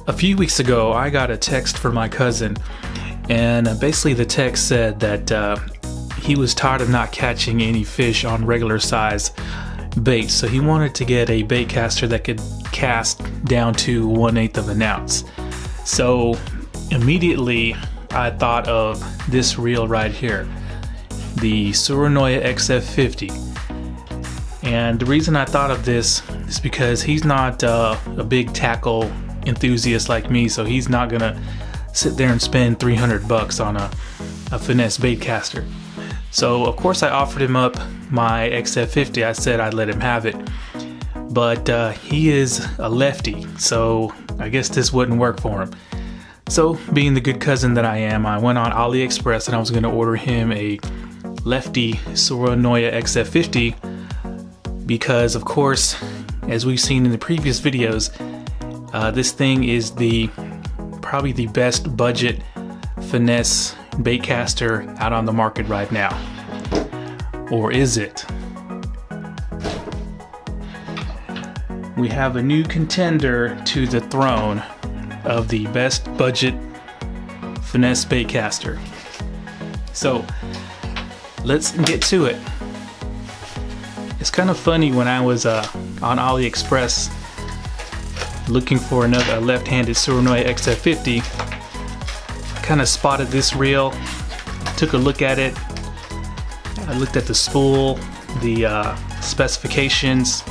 A few weeks ago, I got a text from my cousin, and basically the text said that he was tired of not catching any fish on regular size bait, so he wanted to get a bait caster that could cast down to 1/8 of an ounce. So immediately I thought of this reel right here, the Tsurunoya XF50. And the reason I thought of this is because he's not a big tackle enthusiast like me, so he's not gonna sit there and spend $300 on a Finesse bait caster. So of course I offered him up my XF50. I said I'd let him have it, but he is a lefty, so I guess this wouldn't work for him. So being the good cousin that I am, I went on AliExpress and I was gonna order him a lefty Tsurunoya XF50 because, of course, as we've seen in the previous videos, this thing is probably the best budget Finesse bait caster out on the market right now. Or is it? We have a new contender to the throne of the best budget Finesse bait caster. So let's get to it. It's kind of funny, when I was on AliExpress looking for a left-handed Tsurunoya XF50, I kind of spotted this reel, took a look at it. I looked at the spool, the specifications,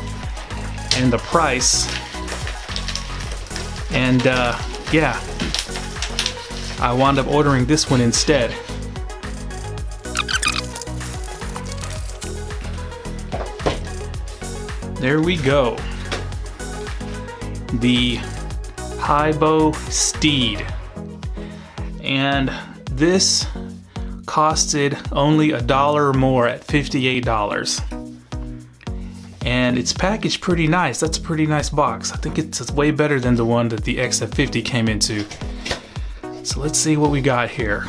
and the price, and yeah, I wound up ordering this one instead. There we go. The Haibo Steed. And this costed only $1 more at $58. And it's packaged pretty nice. That's a pretty nice box. I think it's way better than the one that the XF50 came into. So let's see what we got here.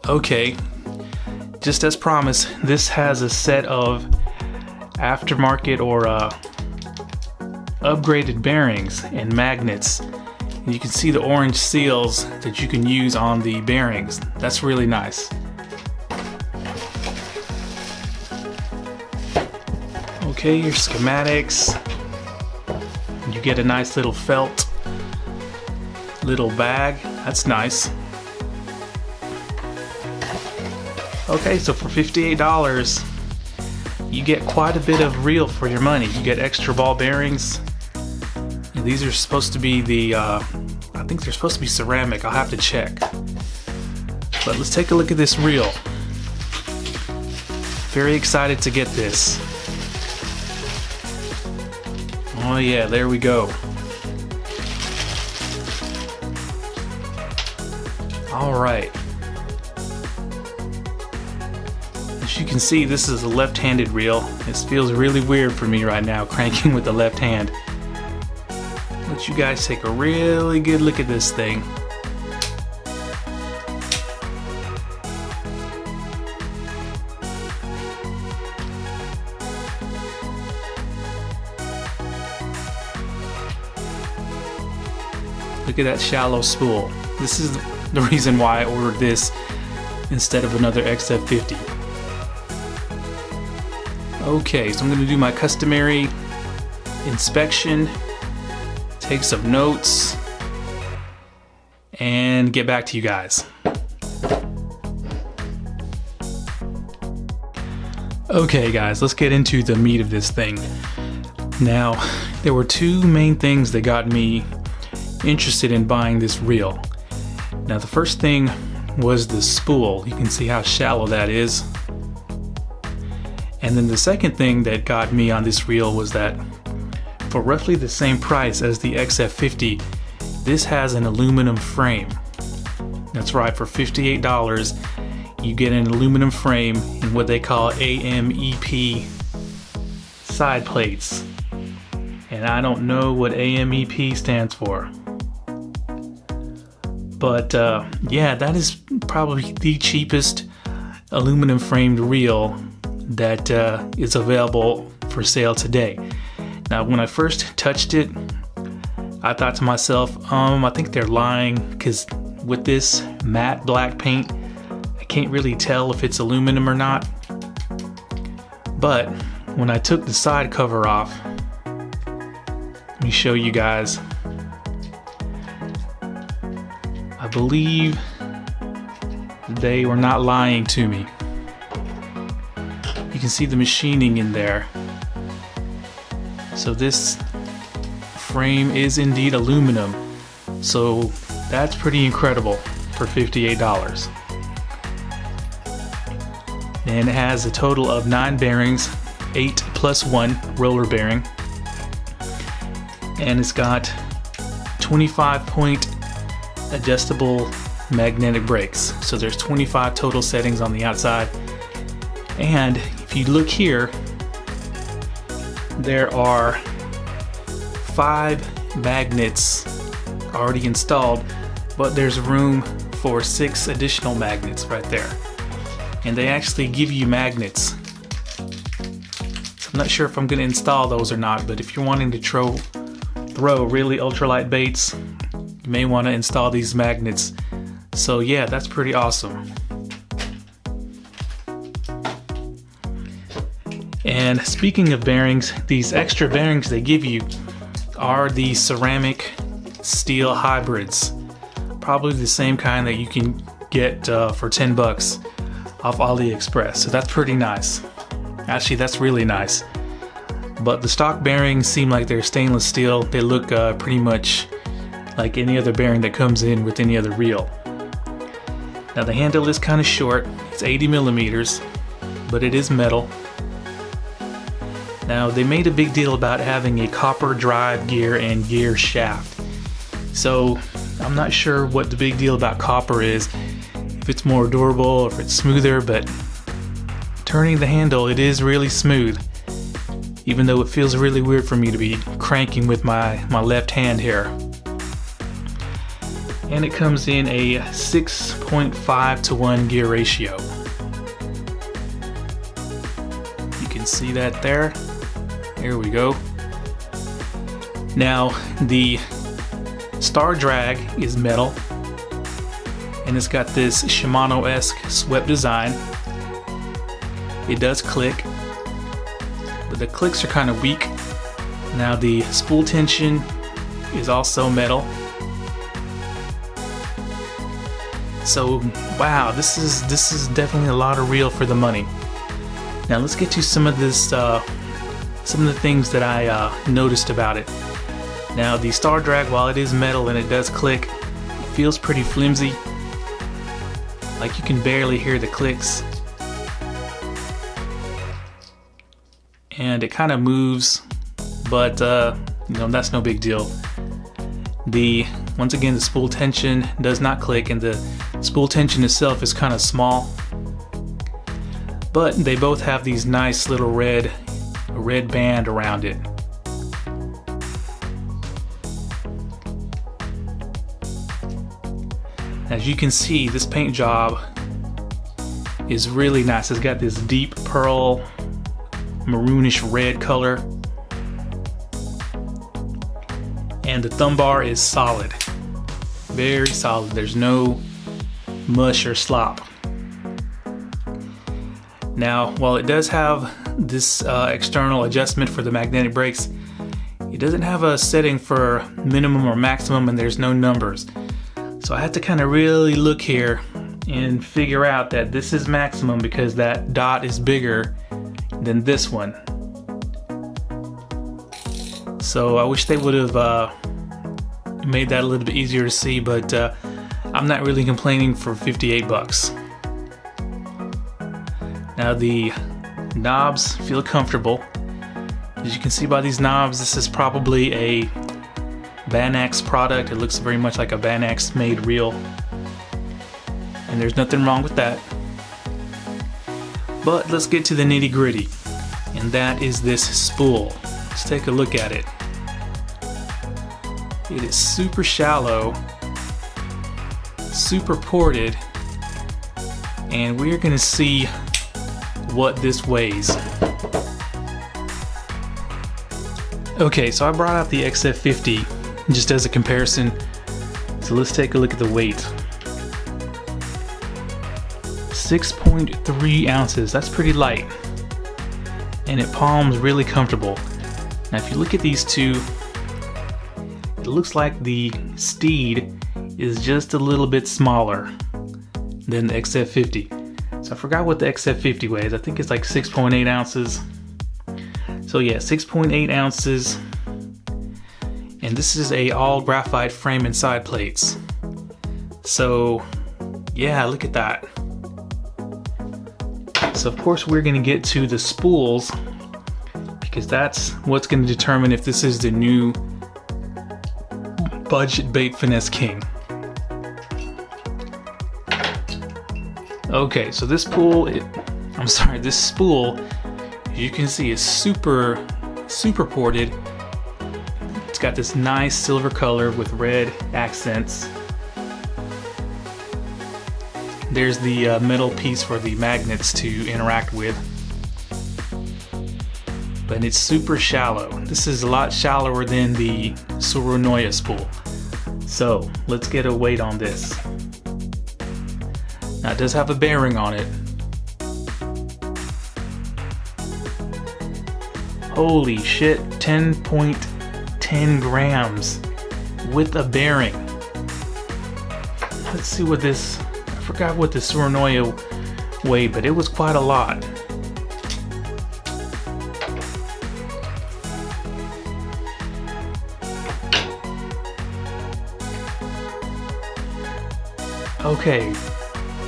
Okay, just as promised, this has a set of aftermarket or upgraded bearings and magnets. And you can see the orange seals that you can use on the bearings. That's really nice. Okay, your schematics. You get a nice little felt little bag. That's nice. Okay, so for $58, you get quite a bit of reel for your money. You get extra ball bearings. And these are supposed to be I think they're supposed to be ceramic. I'll have to check. But let's take a look at this reel. Very excited to get this. Oh yeah, there we go. All right. As you can see, this is a left-handed reel. This feels really weird for me right now, cranking with the left hand. Let you guys take a really good look at this thing. Look at that shallow spool. This is the reason why I ordered this instead of another XF50. Okay, so I'm going to do my customary inspection, take some notes, and get back to you guys. Okay guys, let's get into the meat of this thing. Now, there were two main things that got me interested in buying this reel. Now the first thing was the spool. You can see how shallow that is. And then the second thing that got me on this reel was that for roughly the same price as the XF50, this has an aluminum frame. That's right, for $58 you get an aluminum frame in what they call AMEP side plates. And I don't know what AMEP stands for. But yeah, that is probably the cheapest aluminum framed reel that is available for sale today. Now when I first touched it, I thought to myself, I think they're lying, because with this matte black paint, I can't really tell if it's aluminum or not. But when I took the side cover off, let me show you guys. I believe they were not lying to me. You can see the machining in there. So this frame is indeed aluminum. So that's pretty incredible for $58. And it has a total of 9 bearings, 8 plus 1 roller bearing. And it's got 25-point adjustable magnetic brakes. So there's 25 total settings on the outside. And if you look here, there are 5 magnets already installed, but there's room for 6 additional magnets right there. And they actually give you magnets. So I'm not sure if I'm going to install those or not, but if you're wanting to throw really ultralight baits, you may want to install these magnets. So yeah, that's pretty awesome. And speaking of bearings, these extra bearings they give you are the ceramic steel hybrids. Probably the same kind that you can get for 10 bucks off AliExpress. So that's pretty nice. Actually, that's really nice. But the stock bearings seem like they're stainless steel. They look pretty much like any other bearing that comes in with any other reel. Now the handle is kind of short. It's 80 millimeters, but it is metal. Now they made a big deal about having a copper drive gear and gear shaft. So I'm not sure what the big deal about copper is, if it's more durable or if it's smoother, but turning the handle, it is really smooth. Even though it feels really weird for me to be cranking with my left hand here. And it comes in a 6.5-to-1 gear ratio. You can see that there. Here we go. Now the star drag is metal, and it's got this Shimano-esque swept design. It does click, but the clicks are kind of weak. Now the spool tension is also metal. So wow, this is definitely a lot of reel for the money. Now let's get to some of this, some of the things that I noticed about it. Now the star drag, while it is metal and it does click, it feels pretty flimsy. Like you can barely hear the clicks. And it kind of moves, but you know, that's no big deal. Once again, the spool tension does not click, and the spool tension itself is kind of small. But they both have these nice little red band around it. As you can see, this paint job is really nice. It's got this deep pearl maroonish red color, and the thumb bar is solid, very solid. There's no mush or slop. Now, while it does have this external adjustment for the magnetic brakes, it doesn't have a setting for minimum or maximum, and there's no numbers. So I had to kind of really look here and figure out that this is maximum because that dot is bigger than this one. So I wish they would have made that a little bit easier to see, but I'm not really complaining for 58 bucks. Now the knobs feel comfortable. As you can see by these knobs, this is probably a Banax product. It looks very much like a Banax made reel, and there's nothing wrong with that. But let's get to the nitty gritty, and that is this spool. Let's take a look at it. It is super shallow, super ported, and we're gonna see what this weighs. Okay, so I brought out the XF50 just as a comparison. So let's take a look at the weight. 6.3 ounces, that's pretty light. And it palms really comfortable. Now if you look at these two, it looks like the Steed is just a little bit smaller than the XF50. So I forgot what the XF50 weighs. I think it's like 6.8 ounces. So yeah, 6.8 ounces. And this is a all graphite frame and side plates. So yeah, look at that. So of course we're gonna get to the spools because that's what's gonna determine if this is the new budget bait finesse king. Okay, so this spool, this spool, as you can see, is super ported. It's got this nice silver color with red accents. There's the metal piece for the magnets to interact with. But it's super shallow. This is a lot shallower than the Tsurunoya spool. So let's get a weight on this. Now it does have a bearing on it. Holy shit, 10.10 grams with a bearing. Let's see what this, I forgot what the Tsurunoya weighed, but it was quite a lot. Okay,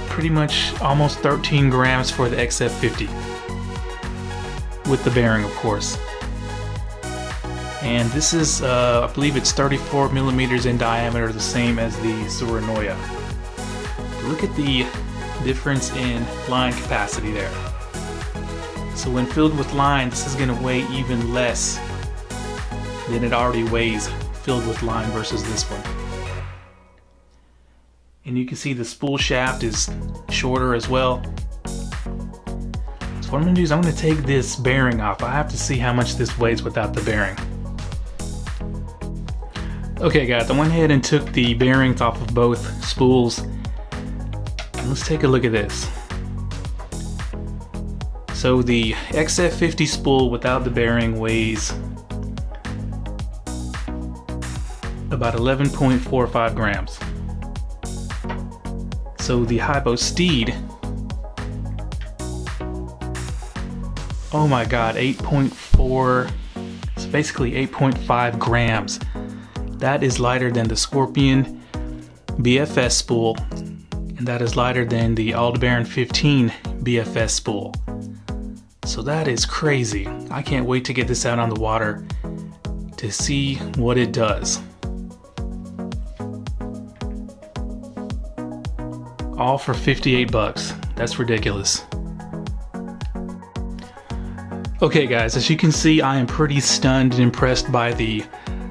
pretty much almost 13 grams for the XF50. With the bearing, of course. And this is, I believe it's 34 millimeters in diameter, the same as the Tsurunoya. Look at the difference in line capacity there. So when filled with line, this is going to weigh even less than it already weighs filled with line versus this one. And you can see the spool shaft is shorter as well. So what I'm going to do is I'm going to take this bearing off. I have to see how much this weighs without the bearing. Okay guys, I went ahead and took the bearings off of both spools. And let's take a look at this. So the XF50 spool without the bearing weighs about 11.45 grams. So the Haibo Steed, oh my god, 8.4, it's basically 8.5 grams. That is lighter than the Scorpion BFS spool, and that is lighter than the ALDEBARAN 15 BFS spool. So that is crazy. I can't wait to get this out on the water to see what it does. All for 58 bucks. That's ridiculous. Okay guys, as you can see, I am pretty stunned and impressed by the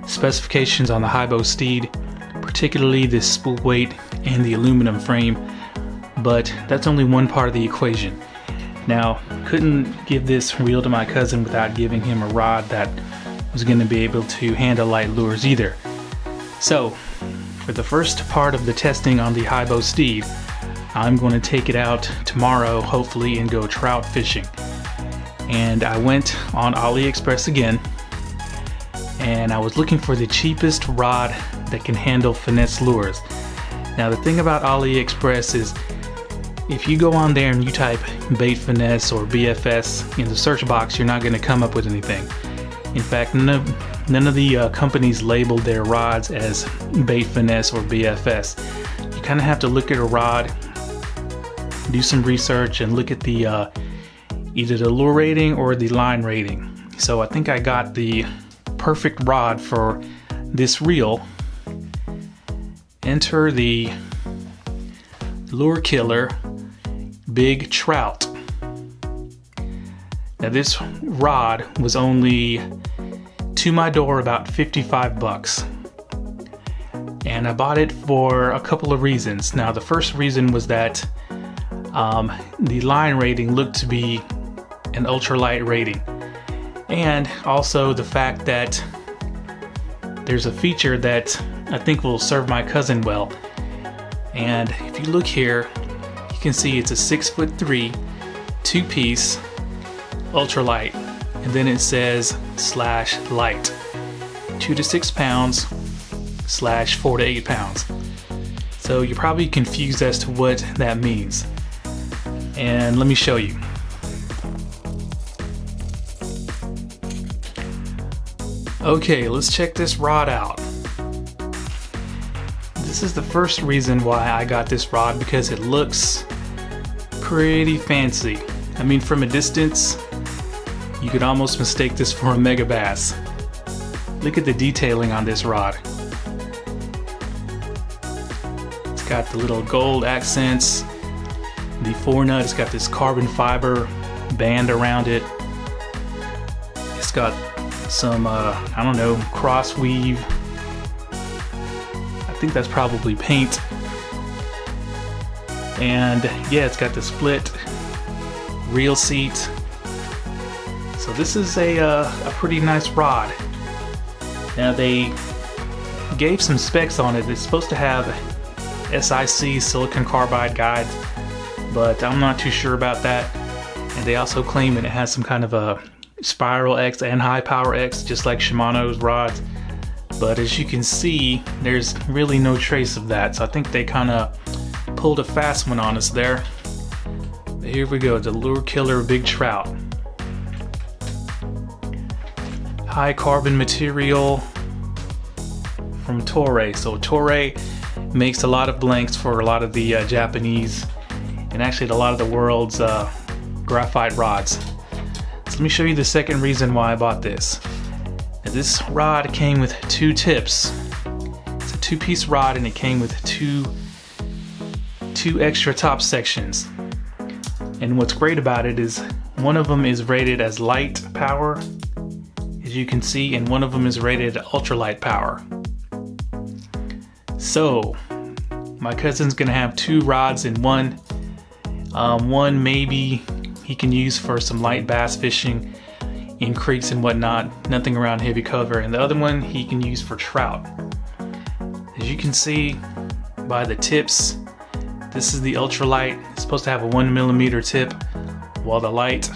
specifications on the Haibo Steed, particularly the spool weight and the aluminum frame, but that's only one part of the equation. Now, couldn't give this reel to my cousin without giving him a rod that was going to be able to handle light lures either. So, for the first part of the testing on the Haibo Steed, I'm going to take it out tomorrow, hopefully, and go trout fishing. And I went on AliExpress again, and I was looking for the cheapest rod that can handle finesse lures. Now the thing about AliExpress is, if you go on there and you type bait finesse or BFS in the search box, you're not going to come up with anything. In fact, none of the companies labeled their rods as bait finesse or BFS. You kind of have to look at a rod, do some research, and look at the either the lure rating or the line rating. So I think I got the perfect rod for this reel. Enter the Lure Killer Big Trout. Now this rod was only to my door about 55 bucks. And I bought it for a couple of reasons. Now the first reason was that the line rating looked to be an ultralight rating. And also the fact that there's a feature that I think will serve my cousin well. And if you look here, you can see it's a 6'3" 2-piece ultralight, and then it says /light, 2 to 6 pounds /4 to 8 pounds. So you're probably confused as to what that means, and let me show you. Okay, let's check this rod out. This is the first reason why I got this rod, because it looks pretty fancy. I mean, from a distance, you could almost mistake this for a Megabass. Look at the detailing on this rod. It's got the little gold accents. The forenut, it's got this carbon fiber band around it. It's got some, I don't know, cross weave. I think that's probably paint. And yeah, it's got the split reel seat. So this is a pretty nice rod. Now they gave some specs on it. It's supposed to have SIC silicon carbide guides, but I'm not too sure about that. And they also claim that it has some kind of a spiral X and high power X, just like Shimano's rods. But as you can see, there's really no trace of that. So I think they kind of pulled a fast one on us there. But here we go, the Lure Killer Big Trout. High carbon material from Toray. So Toray makes a lot of blanks for a lot of the Japanese, and actually a lot of the world's graphite rods. So let me show you the second reason why I bought this. Now, this rod came with 2 tips. It's a 2-piece rod, and it came with two extra top sections. And what's great about it is one of them is rated as light power, as you can see, and one of them is rated ultralight power. So my cousin's gonna have 2 rods in one. One maybe he can use for some light bass fishing in creeks and whatnot, nothing around heavy cover, and the other one he can use for trout. As you can see by the tips, this is the ultralight. It's supposed to have a 1mm tip, while the light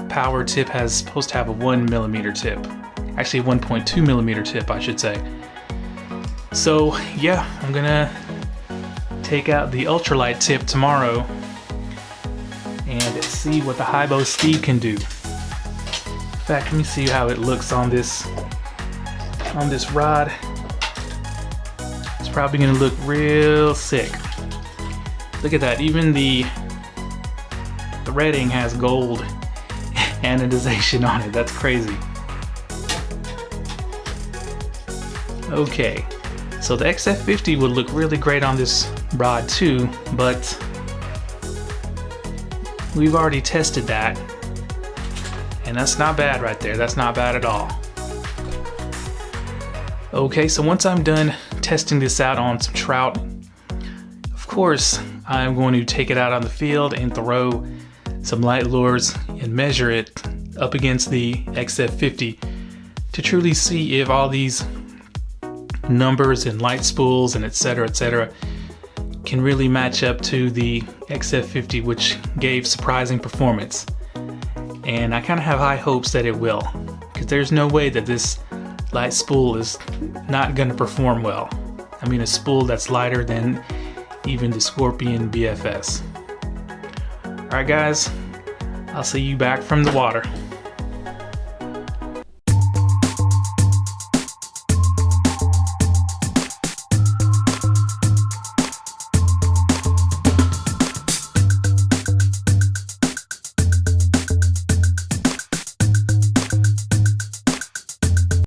power tip has supposed to have a 1mm tip. Actually 1.2mm tip, I should say. So yeah, I'm gonna take out the ultralight tip tomorrow and see what the Haibo Steed can do. In fact, let me see how it looks on this rod. It's probably gonna look real sick. Look at that, even the threading has gold anodization on it. That's crazy. Okay, so the XF50 would look really great on this rod too, but we've already tested that, and that's not bad right there. That's not bad at all. Okay, so once I'm done testing this out on some trout, of course I'm going to take it out on the field and throw some light lures and measure it up against the XF50 to truly see if all these numbers and light spools and etc. can really match up to the XF50, which gave surprising performance. And I kind of have high hopes that it will, because there's no way that this light spool is not going to perform well. I mean, a spool that's lighter than even the Scorpion BFS. Alright guys, I'll see you back from the water.